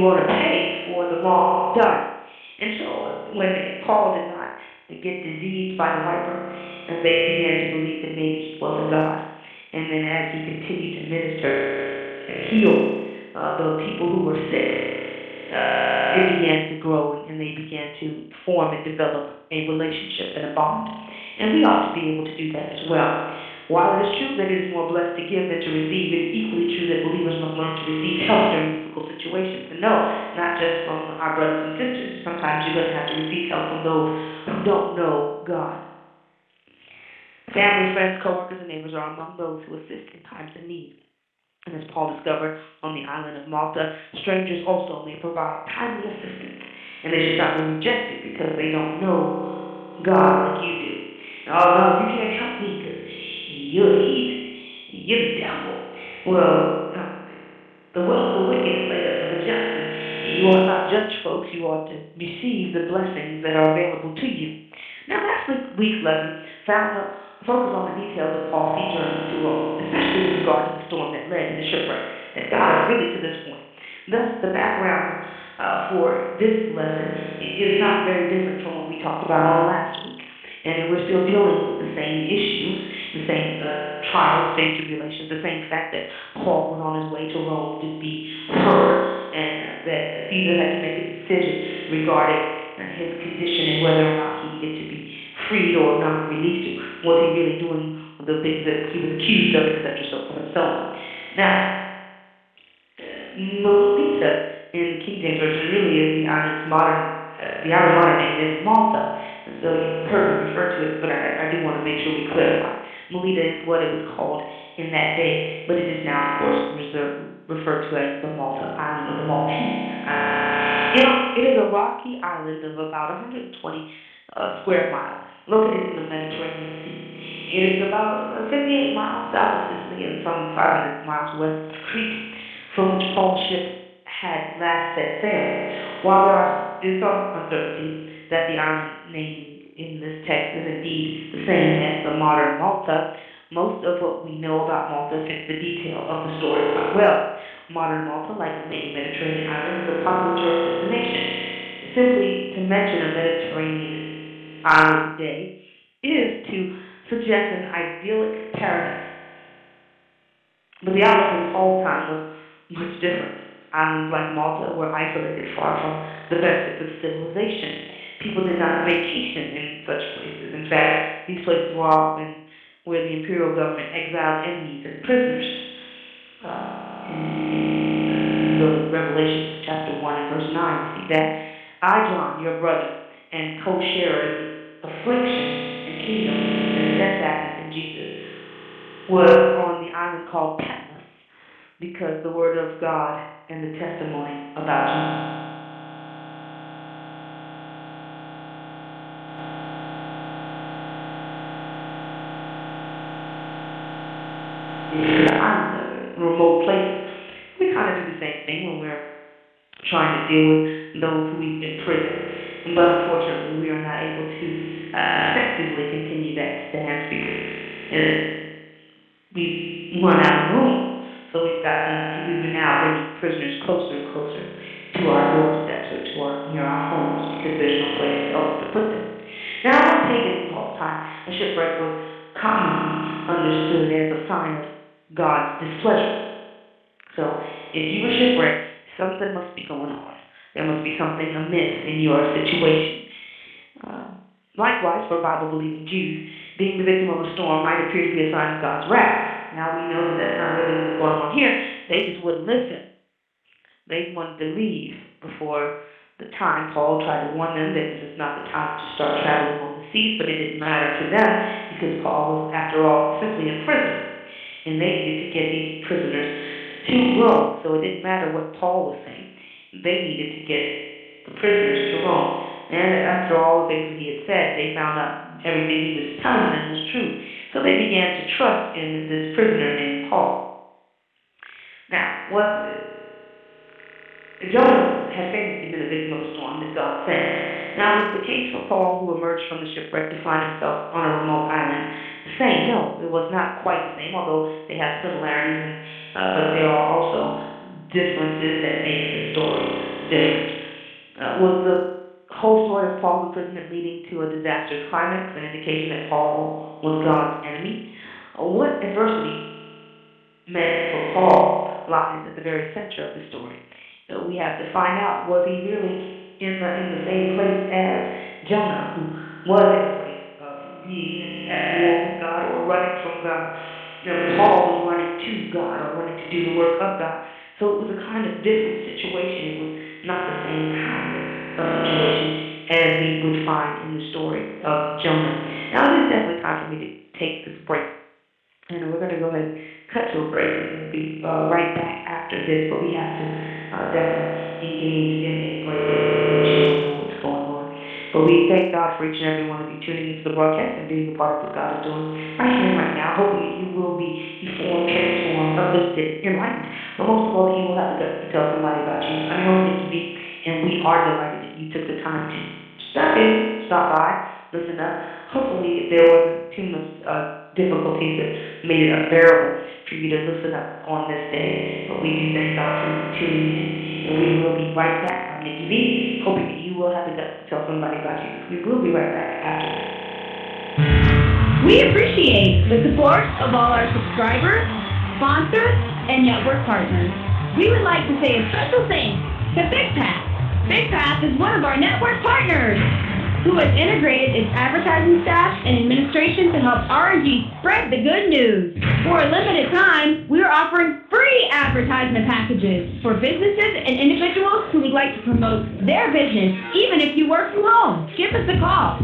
want to pay for the wrong done. And so when Paul did not get diseased by the viper, and they began to believe that maybe he wasn't God. And then as he continued to minister and heal the people who were sick, it began to grow, and they began to form and develop a relationship and a bond. And we ought to be able to do that as well. While it is true that it is more blessed to give than to receive, it is equally true that believers must learn to receive help during difficult situations. And no, not just from our brothers and sisters. Sometimes you're going to have to receive help from those who don't know God. Family, friends, co-workers, and neighbors are among those who assist in times of need. And as Paul discovered on the island of Malta, strangers also may provide timely assistance. And they should not be rejected because they don't know God like you do. Oh, no, you can't help me because you're a heathen. You're the devil. Well, the wealth of the wicked is laid up for the just. You ought not judge folks. You ought to receive the blessings that are available to you. Now, last week's lesson focus on the details of Paul's sea journey to Rome, especially with regard to the storm that led to the shipwreck that got us really to this point. Thus, the background for this lesson is not very different from what we talked about on last week. And we're still dealing with the same issues, the same trials, same tribulations, the same fact that Paul was on his way to Rome to be heard, and that Caesar had to make a decision regarding his condition and whether or not he needed to be freed or not released. Was he really doing the things that he was accused of, etc., so forth and so on. Now, Melita in the King James Version really is the island's modern name is Malta. And so you've heard me refer to it, but I do want to make sure we clarify. Melita is what it was called in that day, but it is now, of course, referred to as the Malta Island or the Maltese Island. It is a rocky island of about 120 square miles, located in the Mediterranean Sea. It is about 58 miles south of Sicily and some 500 miles west of Crete, from which Paul's ship had last set sail. While there is some uncertainty that the island name in this text is indeed the same as the modern Malta, most of what we know about Malta fits the detail of the story quite well. Modern Malta, like many Mediterranean islands, is a popular tourist destination. Simply to mention a Mediterranean island today is to suggest an idyllic paradise. But the outlook in Paul's time was much different. Islands like Malta were isolated far from the benefits of civilization. People did not vacation in such places. In fact, these places were often where the imperial government exiled enemies and prisoners. In the Revelation chapter 1 and verse 9, we see that I, John, your brother, and co-sharer in affliction and kingdom and steadfastness in Jesus, was on the island called Patmos because the word of God and the testimony about Jesus. In the islands, remote places, we kind of do the same thing when we're trying to deal with those who we've imprisoned. But unfortunately, we are not able to effectively continue that stance because we've run out of room. So we've been now bringing prisoners closer and closer to our doorsteps or near our homes because there's no place else to put them. Now, in pagan Paul's time, a shipwreck was commonly understood as a sign of God's displeasure. So, if you were shipwrecked, something must be going on. There must be something amiss in your situation. Likewise, for Bible-believing Jews, being the victim of a storm might appear to be a sign of God's wrath. Now, we know that that's not really what's going on here. They just wouldn't listen. They wanted to leave before the time. Paul tried to warn them that this is not the time to start traveling on the seas, but it didn't matter to them because Paul was, after all, simply in prison. And they needed to get these prisoners to Rome, so it didn't matter what Paul was saying. They needed to get the prisoners to Rome. And after all the things he had said, they found out everything he was telling them was true. So they began to trust in this prisoner named Paul. Now, Jonah had famously been a victim of a storm that God sent. Now, was the case for Paul, who emerged from the shipwreck to find himself on a remote island, the same? No, it was not quite the same, although they have similarities, but there are also differences that make the story day. Was the whole story of Paul's imprisonment leading to a disastrous climax, an indication that Paul was God's enemy? What adversity meant for Paul lies at the very center of the story. So we have to find out, was he really in the same place as Jonah, who was in a place of being at war with God or running from God? Paul was running to God or running to do the work of God. So it was a kind of different situation. It was not the same kind of situation as we would find in the story of Jonah. Now it is definitely time for me to take this break. And we're going to go ahead and cut to a break. We'll be right back after this, but we have to definitely engage in a break and know what's going on. But we thank God for each and every one of you tuning into the broadcast and being a part of what God is doing right here and right now. Hopefully you will be informed, transformed, uplifted, enlightened. But most of all, you will have the guts to tell somebody about Jesus. I'm your host, Nikki B, and we are delighted that you took the time to stop by, listen up. Hopefully there wasn't too much difficulties that made it unbearable for you to listen up on this day. But we do thank God for tuning in. And we will be right back. I'm Nikki B, hoping that you will have the guts to tell somebody about Jesus. We will be right back after this. We appreciate the support of all our subscribers, sponsors, and network partners. We would like to say a special thanks to Big Path. Big Path is one of our network partners who has integrated its advertising staff and administration to help R&G spread the good news. For a limited time, we are offering free advertisement packages for businesses and individuals who would like to promote their business, even if you work from home. Give us a call,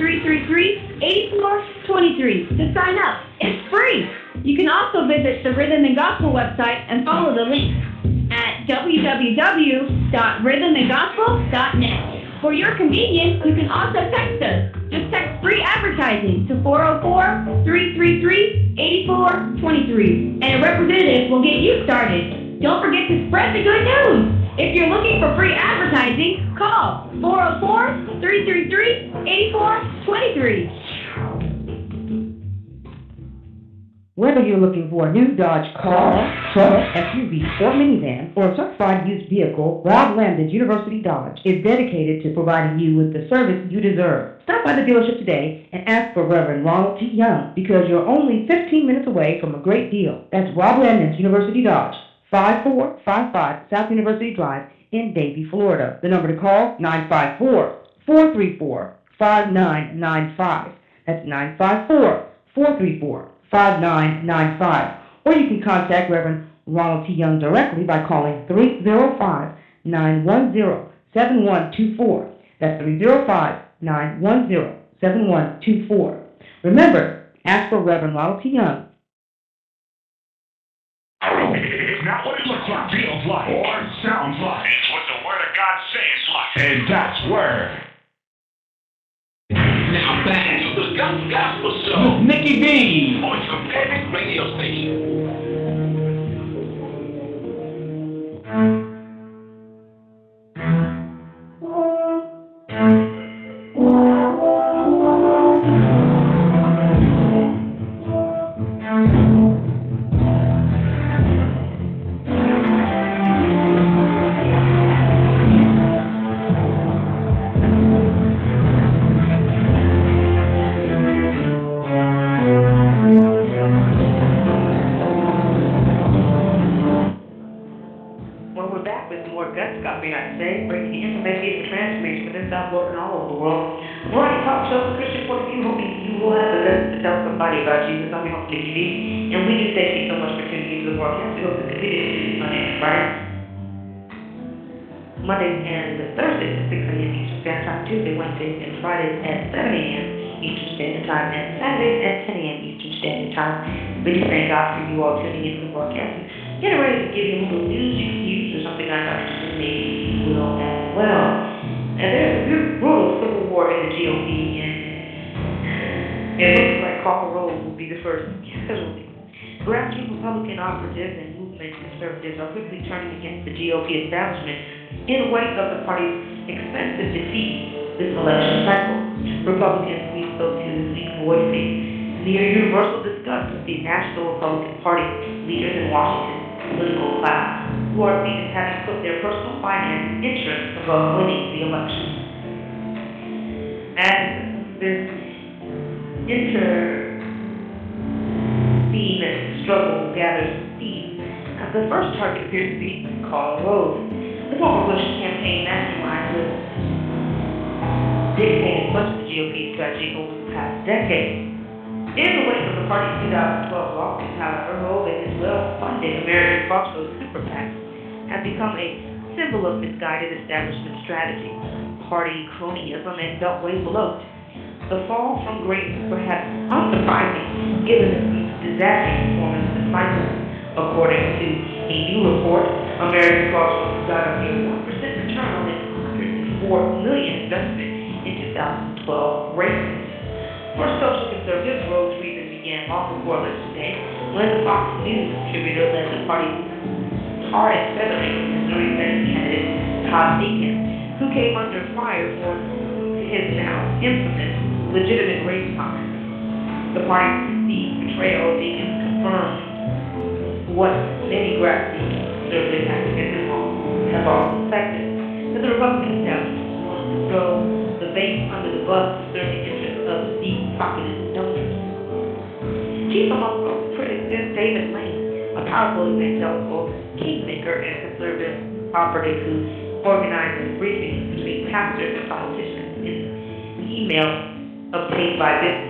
404-333-8423, to sign up. It's free. You can also visit the Rhythm and Gospel website and follow the links at www.rhythmandgospel.net. For your convenience, you can also text us. Just text free advertising to 404-333-8423, and a representative will get you started. Don't forget to spread the good news. If you're looking for free advertising, call 404-333-8423. Whether you're looking for a new Dodge car, truck, SUV, or minivan, or a certified used vehicle, Rob Landon's University Dodge is dedicated to providing you with the service you deserve. Stop by the dealership today and ask for Reverend Ronald T. Young, because you're only 15 minutes away from a great deal. That's Rob Landon's University Dodge, 5455 South University Drive in Davie, Florida. The number to call, 954-434-5995. That's 954-434-5995. Or you can contact Reverend Ronald T. Young directly by calling 305-910-7124. That's 305-910-7124. Remember, ask for Reverend Ronald T. Young. It's not what it looks like, feels like, or sounds like. It's what the Word of God says like. And that's Word. Now back to the Gospel Show with Nikki B on your favorite radio station. Mondays and Thursdays at 6 a.m. Eastern Standard Time, Tuesday, Wednesdays, and Fridays at 7 a.m. Eastern Standard Time, and Saturdays at 10 a.m. Eastern Standard Time. We do thank God for you all tuning into the broadcast and getting ready to give you a little news you can use or something like that. Maybe you will as well. And there's a brutal civil war in the GOP, and it looks like Karl Rove will be the first casualty. Grassroots Republican operatives and movement conservatives are quickly turning against the GOP establishment in the wake of the party's expensive defeat this election cycle. Republicans we spoke to this week voicing near universal disgust with the National Republican Party leaders in Washington's political class. who are seen as having put their personal finance interests above winning the election. As this internecine struggle gathers steam, the first target appears to be Karl Rove, the former Bush campaign mastermind who dictated much of the GOP strategy over the past decade. In the wake of the party's 2012 lawsuit, however, Rove and his well-funded American Crossroads super PAC have become a symbol of misguided establishment strategy, party cronyism, and beltway bloat. The fall from grace is perhaps unsurprising, given the disastrous performance this cycle. According to a new report, American Crossroads got a mere 1% return on its $104 million investment in 2012 races. For social conservatives, Rove's reason began long before election day, when the Fox News contributor led the party's hardest feathering Missouri Senate candidate Todd Deacon, who came under fire for his now infamous legitimate race comments. The party's perceived betrayal of Deacon confirmed what many grassroots conservative advocates have also suspected, that the Republican establishment wants to throw the base under the bus to serve the interests of the deep-pocketed donors. Chief among those critics is David Lane, a powerful evangelical kingmaker and conservative operative who organizes briefings between pastors and politicians in emails obtained by business